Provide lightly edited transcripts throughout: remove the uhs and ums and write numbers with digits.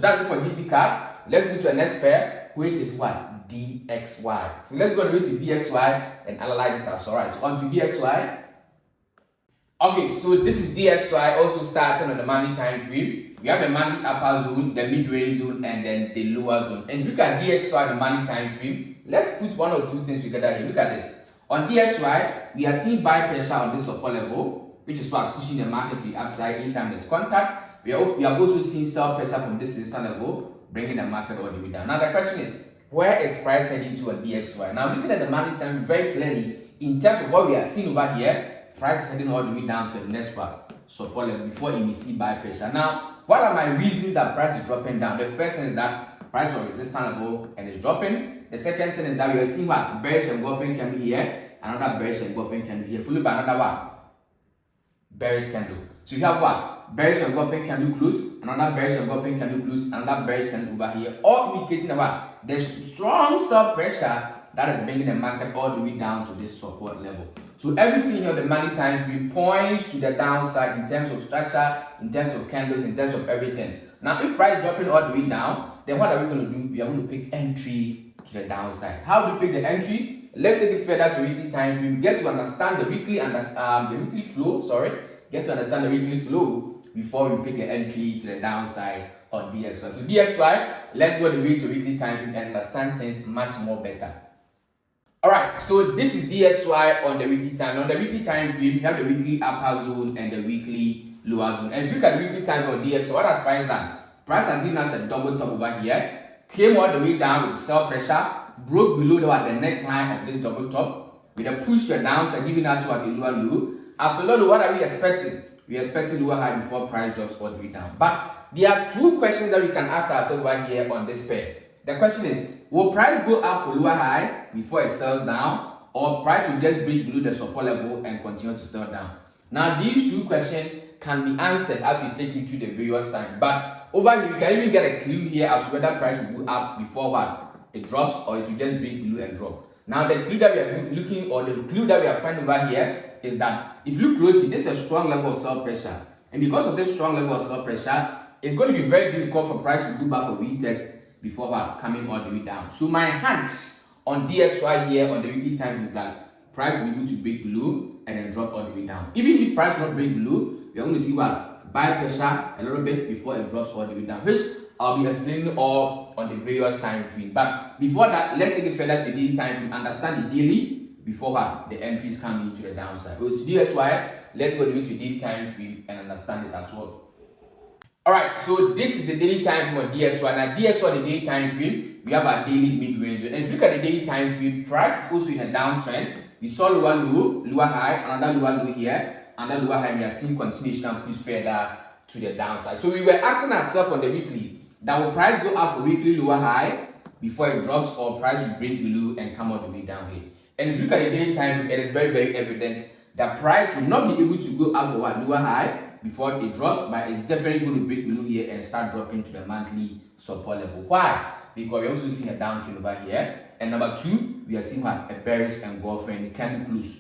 that's it for GP card. Let's go to the next pair, which is what? DXY. So let's go to DXY and analyze it as alright. So on to DXY. Okay, so this is DXY, also starting on the monthly time frame. We have the monthly upper zone, the mid-range zone, and then the lower zone. And look at DXY, the monthly time frame. Let's put one or two things together here. Look at this. On DXY, we are seeing buy pressure on this support level, which is what pushing the market to the upside anytime there's contact. We are also seeing sell pressure from this resistance level, bringing the market all the way down. Now the question is, where is price heading to on DXY? Now looking at the monthly time very clearly, in terms of what we are seeing over here, price is heading all the way down to the next one support level before you may see buy pressure. Now, what are my reasons that price is dropping down? The first thing is that price on resistance level and it's dropping. The second thing is that we are seeing what bearish engulfing candle here, another bearish engulfing candle here, followed by another what bearish candle. So you have what bearish engulfing candle close, another bearish engulfing candle close, another bearish candle over here, all indicating that what there's strong sell pressure that is bringing the market all the way down to this support level. So everything here, the monthly time frame points to the downside in terms of structure, in terms of candles, in terms of everything. Now, if price dropping all the way down, then what are we going to do? We are going to pick entry to the downside. How do we pick the entry? Let's take it further to weekly time frame. Get to understand the weekly flow. Get to understand the weekly flow before we pick the entry to the downside on DXY. So DXY, let's go the way to weekly time frame and understand things much more better. Alright, so this is DXY on the weekly time. On the weekly time frame, you have the weekly upper zone and the weekly lower zone. And if you look at the weekly time for DXY, what has price done? Price has given us a double top over here, came all the way down with sell pressure, broke below the neckline of this double top, with a push to the downside, giving us what a lower low. After low, what are we expecting? We are expecting lower high before price drops all the way down. But there are two questions that we can ask ourselves over here on this pair. The question is, will price go up for lower high before it sells down, or price will just break below the support level and continue to sell down? Now, these two questions can be answered as we take you through the various times. But over here, you can even get a clue here as to whether price will go up before what it drops, or it will just break below and drop. Now, the clue that we are looking, or the clue that we are finding over here is that if you look closely, this is a strong level of sell pressure, and because of this strong level of sell pressure, it's going to be very difficult for price to go back for retest before what coming all the way down. So my hands on DXY here on the weekly time is that price will be able to break below and then drop all the way down. Even if price not break below, we are going to see what buy pressure a little bit before it drops all the way down, which I'll be explaining all on the various time frame. But before that, let's take it further to daily time frame. Understand the daily before what the entries come into the downside. So DXY, let's go to daily time frame and understand it as well. Alright, so this is the daily time frame of DXY. Now DXY, the daily time frame, we have our daily mid-range. And if you look at the daily time frame, price is also in a downtrend. We saw lower low, lower high, another lower low here, another lower high, and we are seeing continuation and push further to the downside. So we were asking ourselves on the weekly, that will price go up for weekly lower high before it drops, or price will break below and come all the way down here? And if you look at the daily time frame, it is very, very evident that price will not be able to go up for what lower high before it drops, but it's definitely going to break below here and start dropping to the monthly support level. Why? Because we're also seeing a downtrend over here. And number two, we are seeing what a bearish engulfing candle close.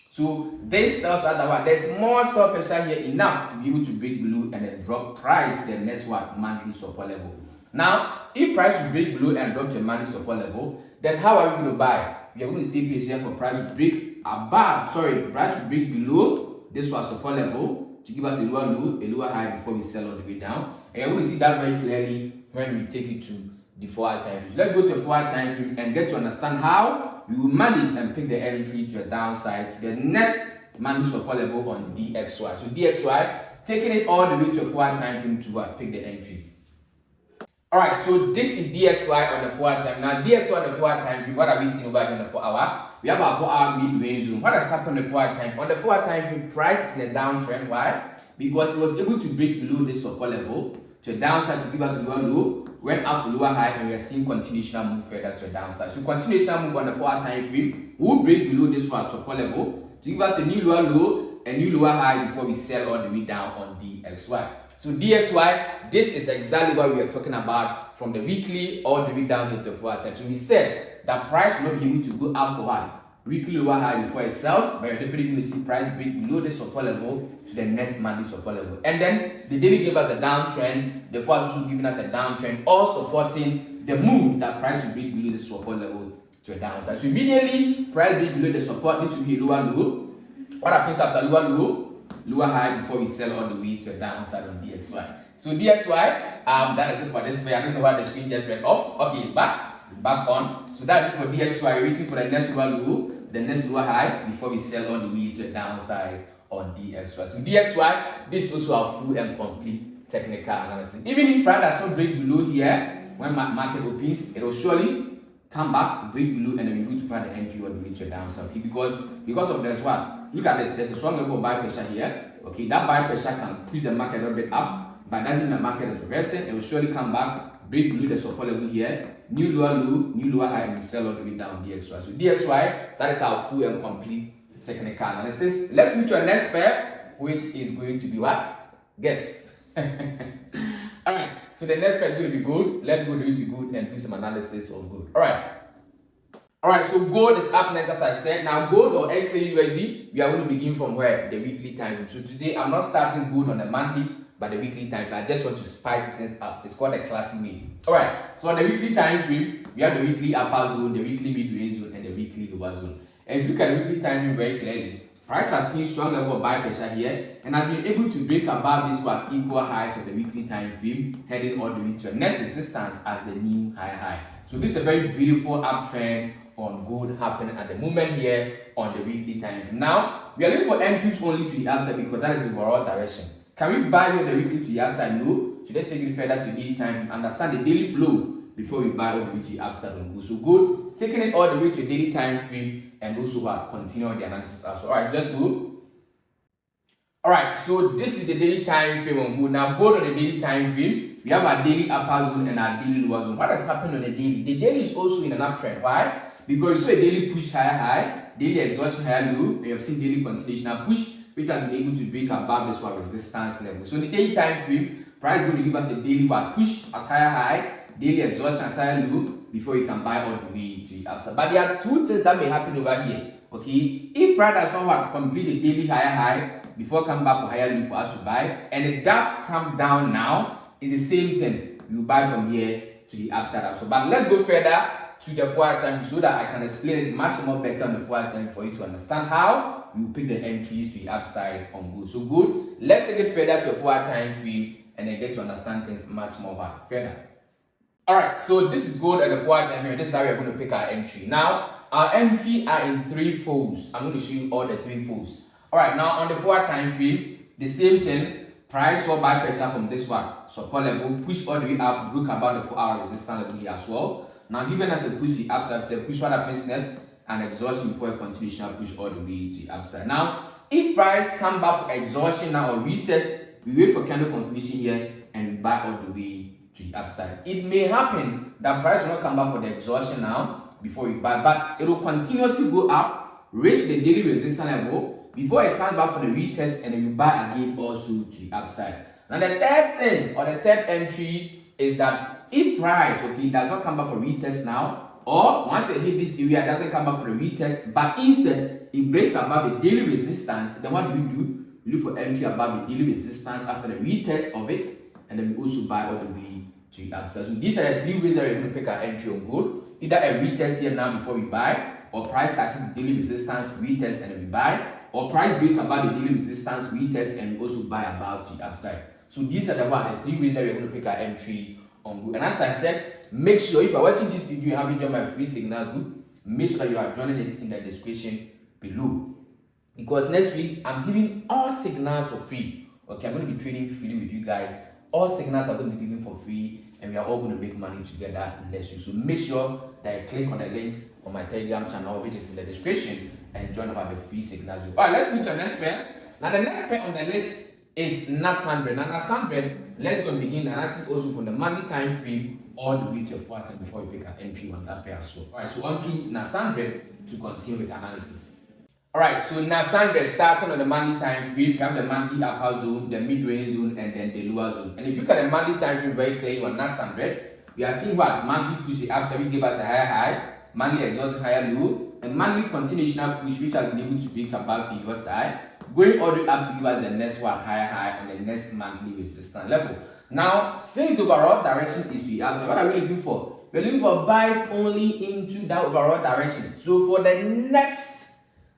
So this tells us that there's more sell pressure here enough to be able to break below and then drop price to the next monthly support level. Now, if price will break below and drop to the monthly support level, then how are we going to buy? We are going to stay patient for price to break price will break below this support level to give us a lower low, a lower high before we sell all the way down. And you're going to see that very clearly when we take it to the 4-hour time frame. Let's go to the 4-hour time frame and get to understand how we will manage and pick the entry to the downside to the next monthly support level on DXY. So DXY, taking it all the way to the 4-hour time frame to pick the entry. Alright, so this is DXY on the 4-hour time. Now DXY on the 4-hour time frame, what are we seeing over here on the 4-hour? We have our 4-hour mid-range zone. What has happened on the 4-hour time frame? On the 4-hour time frame, price is in a downtrend. Why? Because it was able to break below this support level to the downside to give us a lower low, went up to lower high, and we are seeing continuation move further to the downside. So continuation move on the 4-hour time frame will break below this support level to give us a new lower low, a new lower high before we sell all the way down on DXY. So DXY, this is exactly what we are talking about from the weekly all the way down here to 4-hour time. So we said that price will not be able to go up for what? weekly lower high before it sells, but you're definitely going to see price break below the support level to the next monthly support level. And then the daily gave us a downtrend, the forex also giving us a downtrend, all supporting the move that price will break below the support level to a downside. So immediately price break below the support, this will be a lower low. What happens after lower low? Lower high before we sell all the way to a downside on DXY. So DXY, that is it for this way. I don't know why the screen just went off. Okay, it's back. It's back on. So that's it for DXY. We're waiting for the next lower low, the next lower high before we sell all the way to a downside on DXY. So DXY, this is also our full and complete technical analysis. Even if price does not break below here, when market opens, it will surely come back, break below, and then we go to find the entry all the way to a downside. Okay, because of this one. Look at this. There's a strong level of buy pressure here. Okay, that buy pressure can push the market a little bit up, but doesn't mean the market is reversing. It will surely come back, break below the support level here, new lower low, new lower high, and we sell all the way down DXY. So DXY, that is our full and complete technical analysis. Let's move to our next pair, which is going to be what? Guess. Alright, so the next pair is going to be gold. Let's go into gold and do some analysis of gold. Alright, so gold is up next, as I said. Now, gold or XAUSD, we are going to begin from where? The weekly time. So today, I'm not starting gold on the monthly, but the weekly time. I just want to spice things up. It's called a classic way. Alright, so on the weekly time frame, we have the weekly upper zone, the weekly mid-range zone, and the weekly lower zone. And if you look at the weekly time frame very clearly, price has seen strong level of buy pressure here, and has been able to break above this one equal highs of the weekly time frame, heading all the way to the next resistance as the new high. So this is a very beautiful uptrend on gold happening at the moment here on the weekly time frame. Now we are looking for entries only to the upside because that is the overall direction. Can we buy on the weekly to the upside? No. So let's take it further to daily time frame. Understand the daily flow before we buy all the way to the upside on gold. So gold, taking it all the way to daily time frame and also continue the analysis also. Alright, let's go. Alright, so this is the daily time frame on gold. Now gold on the daily time frame, we have our daily upper zone and our daily lower zone. What has happened on the daily? The daily is also in an uptrend. Why? Because you saw a daily push high, daily exhaustion higher low, and you have seen daily continuation push, which has been able to break above this one resistance level. So in the daily time frame, price is going to give us a daily push as high, daily exhaustion as higher low, before you can buy all the way to the upside. But there are two things that may happen over here. Okay, if price does not complete a daily high before come back for higher low for us to buy, and it does come down now, it's the same thing. You buy from here to the upside. But let's go further to the forward time so that I can explain it much more better on the forward time for you to understand how you pick the entries to the upside on gold. So good, let's take it further to a forward time frame and then get to understand things much more further. Alright, so this is gold at the forward time frame. This is how we are going to pick our entry. Now, our entry are in three folds. I'm going to show you all the three folds. Alright, now on the forward time frame, the same thing. Price saw buy pressure from this one, support level, push all the way up, broke about the 4-hour resistance level here as well. Now, given us a push the upside, the push what happens next, and exhaustion before a continuation push all the way to the upside. Now, if price come back for exhaustion now or retest, we wait for candle confirmation here and we buy all the way to the upside. It may happen that price will not come back for the exhaustion now before we buy, but it will continuously go up, reach the daily resistance level before it comes back for the retest, and then we buy again also to the upside. Now, the third thing or the third entry is that if price does not come back for retest now, or once it hit this area, it doesn't come back for the retest, but instead it breaks above the daily resistance, then what do? We look for entry above the daily resistance after the retest of it, and then we also buy all the way to the upside. So these are the three ways that we're going to pick our entry on gold. Either a retest here now before we buy, or price touches the daily resistance, retest, and then we buy, or price breaks above the daily resistance, retest, and we also buy above to the upside. So these are the three ways that we're going to pick our entry on gold. And as I said, make sure if you're watching this video, you haven't joined my free signals group, make sure that you are joining it in the description below. Because next week, I'm giving all signals for free. Okay, I'm going to be trading freely with you guys. All signals are going to be given for free, and we are all going to make money together next week. So make sure that you click on the link on my Telegram channel, which is in the description, and join about the free signals group. Alright, let's move to the next pair. Now, the next pair on the list is NAS 100. Now, NAS 100, let's go and begin the analysis also from the monthly time frame all the way to your forward time before we pick an entry on that pair as well. Alright, so on to NAS 100 to continue with the analysis. Alright, so NAS 100 starting on the monthly time frame, we have the monthly upper zone, the mid-range zone, and then the lower zone. And if you look at the monthly time frame very clearly on NAS 100, we are seeing what monthly push the upside, we give us a higher high, monthly exhausting higher low, a monthly continuational push which has been able to break above previous high, going all the way up to give us the next one higher high on the next monthly resistance level. Now, since the overall direction is to the upside, what are we looking for? We're looking for buys only into that overall direction. So for the next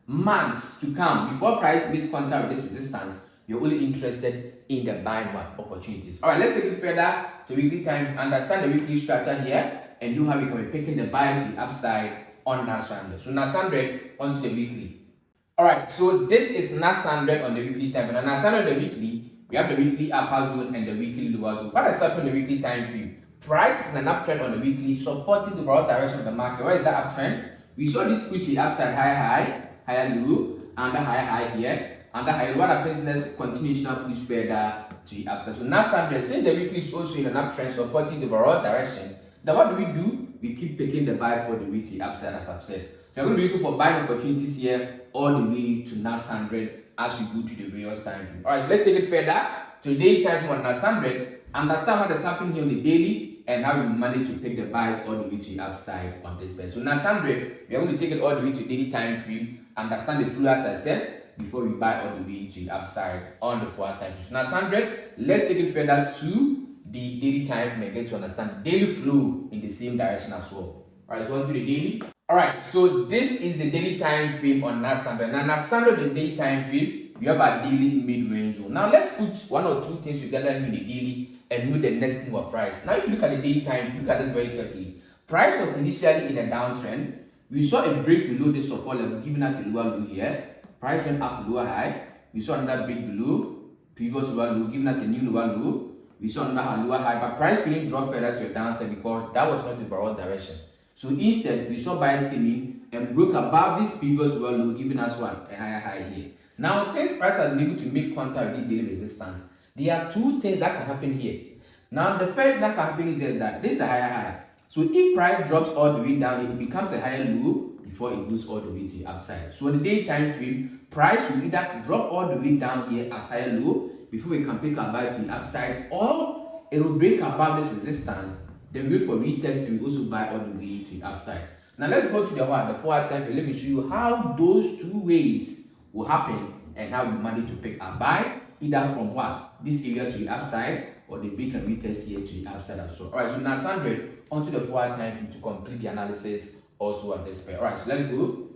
months to come, before price makes contact with this resistance, you're only interested in the buying opportunities. All right, let's take it further to weekly time, understand the weekly structure here, and know how we can be picking the buys to the upside on Nasdaq. So Nasdaq onto the weekly. All right, so this is Nasdaq on the weekly time. And on Nasdaq on the weekly, we have the weekly upper zone and the weekly lower zone. What is happening on the weekly time frame? Price is in an uptrend on the weekly, supporting the overall direction of the market. Where is that uptrend? We saw this push the upside higher low, and the high here. And the high, what happens next? Continuational push further to the upside. So Nasdaq, since the weekly is also in an uptrend supporting the overall direction, then what do? We keep picking the buys all the way to the upside, as I've said. So we're going to be looking for buying opportunities here all the way to Nasdaq as we go to the various time frame. Alright, so let's take it further to the daily time frame on Nasdaq. Understand what is happening here on the daily and how we manage to pick the buys all the way to the upside on this pair. So Nasdaq, we are going to take it all the way to daily time frame. Understand the flow as I said before we buy all the way to the upside on the 4 time frame. So Nasdaq, let's take it further to the daily time frame and get to understand the daily flow in the same direction as well. Alright, so on to the daily. Alright, so this is the daily time frame on Nasdaq. Now Nasdaq, the daily time frame, we have a daily mid-range zone. Now let's put one or two things together in the daily and know the next move of price. Now if you look at the daily time, look at it very carefully. Price was initially in a downtrend. We saw a break below the support level, giving us a lower low here. Price went up to lower high. We saw another break below, previous lower low, giving us a new lower low. We saw another lower high, but price couldn't drop further to a downside because that was not the overall direction. So instead, we saw buyers came in and broke above this previous lower low, giving us what? A higher high here. Now, since price has been able to make contact with the daily resistance, there are two things that can happen here. Now, the first that can happen is that this is a higher high. So if price drops all the way down, it becomes a higher low before it goes all the way to the upside. So on the day time frame, price will either drop all the way down here as higher low before we can pick our buy to the upside, or it will break above this resistance, then wait for retest and we also buy all the way to the upside. Now let's go to the 4 time frame. Let me show you how those two ways will happen and how we manage to pick a buy either from what? This area to the upside, or the break and retest here to the upside as well. Alright, so now Nasdaq onto the 4 time frame to complete the analysis also on this pair. Alright, so let's go.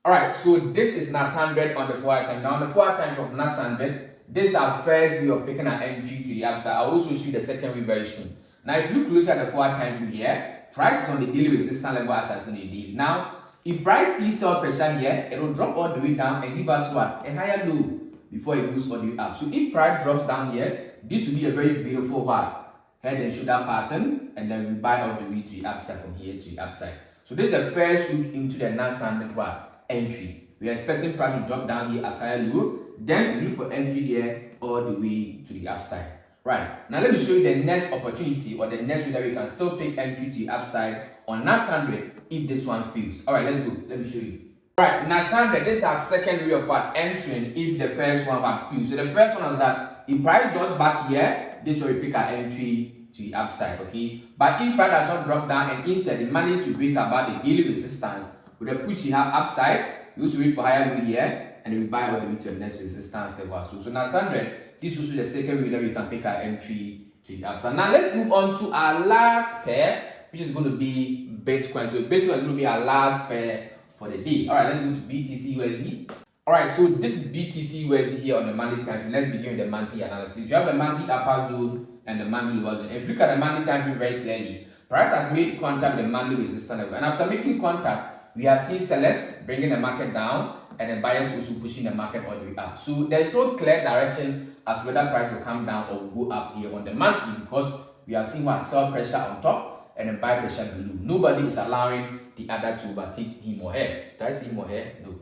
Alright, so this is Nasdaq on the 4 time. Now on the 4 time frame of Nasdaq, this is our first way of picking an entry to the upside. I'll also show you the second way very soon. Now if you look closer at the 4 time frame here, price is on the daily resistance level as I seen the daily. Now, if price sees sell pressure here, it will drop all the way down and give us what? A higher low before it goes all the way up. So if price drops down here, this will be a very beautiful what? Head and shoulder pattern, and then we buy all the way to the upside from here to the upside. So this is the first look into the Nasdaq what? Entry. We are expecting price to drop down here as higher low, then we look for entry here all the way to the upside. Right, now let me show you the next opportunity or the next way that we can still pick entry to the upside on Nasdaq if this one fails. Alright, let's go. Let me show you. Alright, Nasdaq, this is our second way of entering if the first one fails. So the first one was that if price goes back here, this will pick our entry to the upside, okay? But if price does not drop down and instead it manages to break about the daily resistance with a push you have upside, we also wait for higher low here and then we buy all the way to the next resistance level. So Nasdaq, this is also the second way that we can pick our entry to the upside. Now let's move on to our last pair, which is going to be Bitcoin. So Bitcoin is going to be our last pair for the day. Alright, let's go to BTC USD. Alright, so this is BTC USD here on the monthly time frame. Let's begin with the monthly analysis. You have the monthly upper zone and the monthly lower zone. If you look at the monthly time frame very clearly, price has made contact with the monthly resistance level. And after making contact, we are seeing sellers bringing the market down and the buyers also pushing the market all the way up. So there is no clear direction as whether price will come down or go up here on the monthly, because we have seen what sell pressure on top and then buy pressure below. Nobody is allowing the other to overtake him or her. Did I see him or her? No.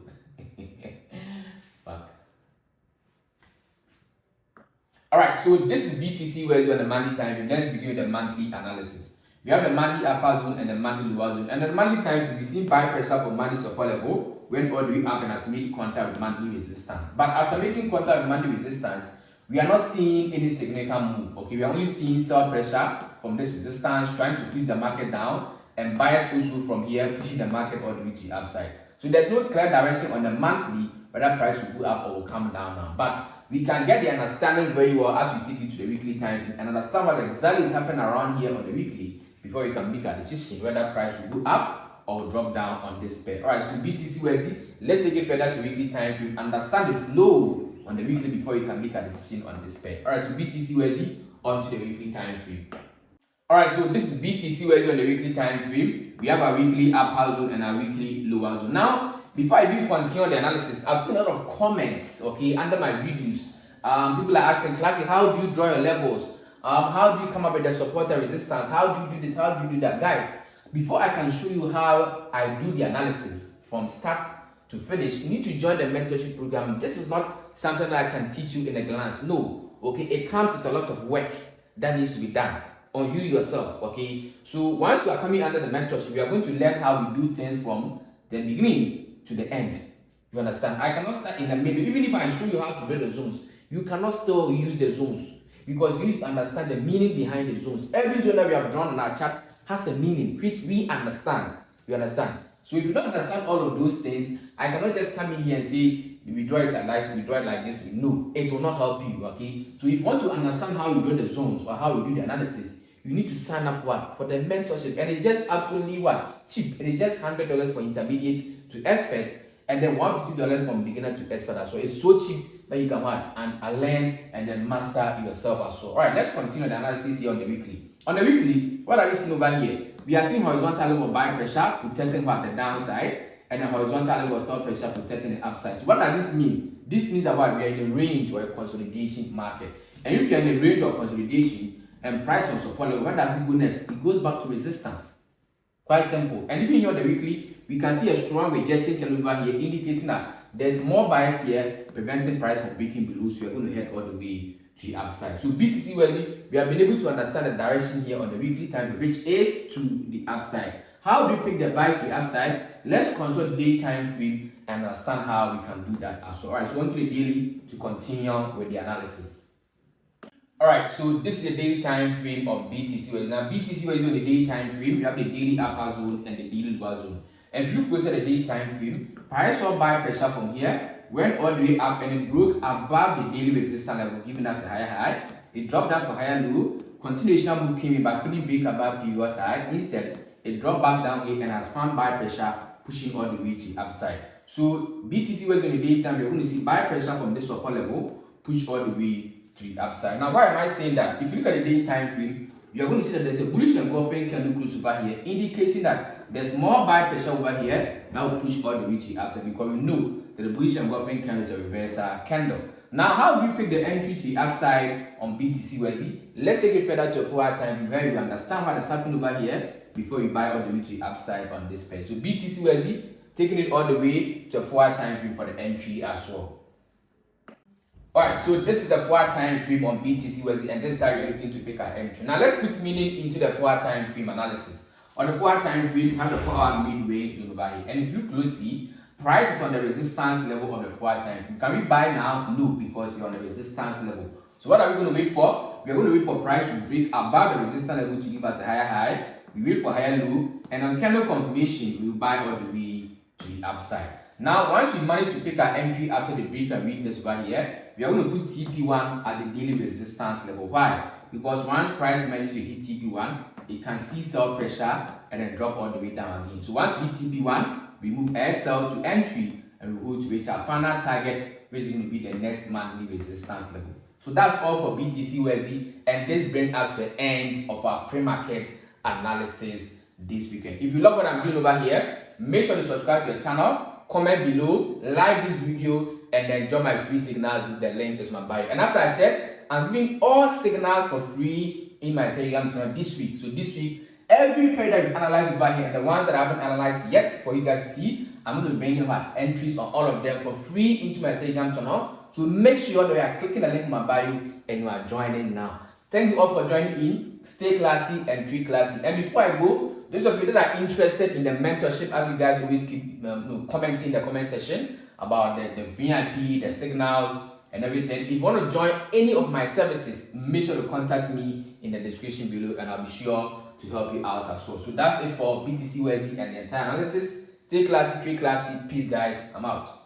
Alright, so this is BTC where is on the monthly time frame. Let's begin with the monthly analysis. We have the monthly upper zone and the monthly lower zone. And the monthly time frame, we see buy pressure from monthly support level went all the way up and has made contact with monthly resistance. But after making contact with monthly resistance, we are not seeing any significant move. Okay, we are only seeing sell pressure from this resistance trying to push the market down and buyers also from here pushing the market all the way to the upside. So there's no clear direction on the monthly whether price will go up or will come down now. But we can get the understanding very well as we take it to the weekly time frame and understand what exactly is happening around here on the weekly before we can make a decision whether price will go up or drop down on this pair. Alright, so BTC-USD, let's take it further to weekly time frame, understand the flow on the weekly before you can make a decision on this pair. Alright, so BTC-USD onto the weekly time frame. Alright, so this is BTC-USD on the weekly time frame. We have a weekly upper zone and a weekly lower zone. Now, before I even continue the analysis, I've seen a lot of comments, okay, under my videos. People are asking, Classic, how do you draw your levels? How do you come up with the support and resistance? How do you do this? How do you do that? Guys, before I can show you how I do the analysis from start to finish, you need to join the mentorship program. This is not something that I can teach you in a glance. No, okay, it comes with a lot of work that needs to be done on you yourself, okay? So once you are coming under the mentorship, you are going to learn how we do things from the beginning to the end. You understand? I cannot start in the middle. Even if I show you how to read the zones, you cannot still use the zones because you need to understand the meaning behind the zones. Every zone that we have drawn on our chart has a meaning which we understand. You understand? So if you don't understand all of those things, I cannot just come in here and say we draw it like this, we draw it like this. No, it will not help you. Okay. So if you want to understand how you draw the zones or how you do the analysis, you need to sign up for the mentorship, and it's just absolutely cheap. It is just $100 for intermediate to expert, and then $150 from beginner to expert as well. It's so cheap that you can and learn and then master yourself as well. All right, let's continue the analysis here on the weekly. On the weekly, what are we seeing over here? We are seeing horizontal level of buy pressure protecting the downside, and a horizontal level of sell pressure protecting the upside. So what does this mean? This means that we are in a range or a consolidation market, and if you are in a range of consolidation and price on support level, where does it go next? It goes back to resistance. Quite simple. And even here on the weekly, we can see a strong rejection candle over here, indicating that there's more bias here, preventing price from breaking below, so you're going to head all the way to the upside. So BTC-USD, we have been able to understand the direction here on the weekly time, which is to the upside. How do we pick the bias to the upside? Let's consult the daily time frame and understand how we can do that as well. Alright, so on to the daily to continue with the analysis. Alright, so this is the daily time frame of BTC-USD. Now BTC-USD on the daily time frame, we have the daily upper zone and the daily lower zone. And if you look closer at the daily time frame, price saw buy pressure from here, went all the way up and it broke above the daily resistance level, giving us a higher high. It dropped down for higher low. Continuation move came in but couldn't break above the US high. Instead, it dropped back down here and has found buy pressure pushing all the way to the upside. So BTC-USD on the daily time, we're going to see buy pressure from this support level push all the way to the upside. Now, why am I saying that? If you look at the daily time frame, you are going to see that there's a bullish engulfing candle close over here, indicating that there's more buy pressure over here that will push all the way to the upside, because we know that the bullish engulfing candle is a reversal candle. Now, how do we pick the entry to the upside on BTC-USD? Let's take it further to a forward time frame where you understand what is happening over here before you buy all the way to the upside on this pair. So BTC-USD, taking it all the way to a forward time frame for the entry as well. Alright, so this is the forward time frame on BTC-USD, and this is how you're looking to pick an entry. Now let's put meaning into the forward time frame analysis. On the forward time frame, we have the 4-hour midway zone over here, and if you look closely, price is on the resistance level of the forward time frame. Can we buy now? No, because we're on the resistance level. So what are we going to wait for? We are going to wait for price to break above the resistance level to give us a higher high. We wait for higher low, and on candle confirmation, we will buy all the way to the upside. Now, once we manage to pick our entry after the break and retest over here, we are going to put TP1 at the daily resistance level. Why? Because once price manages to hit TP1, it can see sell pressure and then drop all the way down again. So once we hit TP1, we move sell to entry and we go to reach our final target, which is going to be the next monthly resistance level. So that's all for BTC-USD, and this brings us to the end of our pre-market analysis this weekend. If you love what I'm doing over here, make sure to subscribe to the channel, comment below, like this video, and then join my free signals. The link is my bio. And as I said, I'm giving all signals for free in my Telegram channel this week. So this week, every pair that we analyzed over here and the ones that I haven't analyzed yet for you guys to see, I'm going to bring you my entries on all of them for free into my Telegram channel. So make sure that you are clicking the link in my bio and you are joining now. Thank you all for joining in. Stay classy and treat classy. And before I go, those of you that are interested in the mentorship, as you guys always keep commenting in the comment section about the VIP, the signals, and everything. If you want to join any of my services, make sure to contact me in the description below, and I'll be sure to help you out as well. So that's it for BTC USD and the entire analysis. Stay classy, trade classy. Peace, guys. I'm out.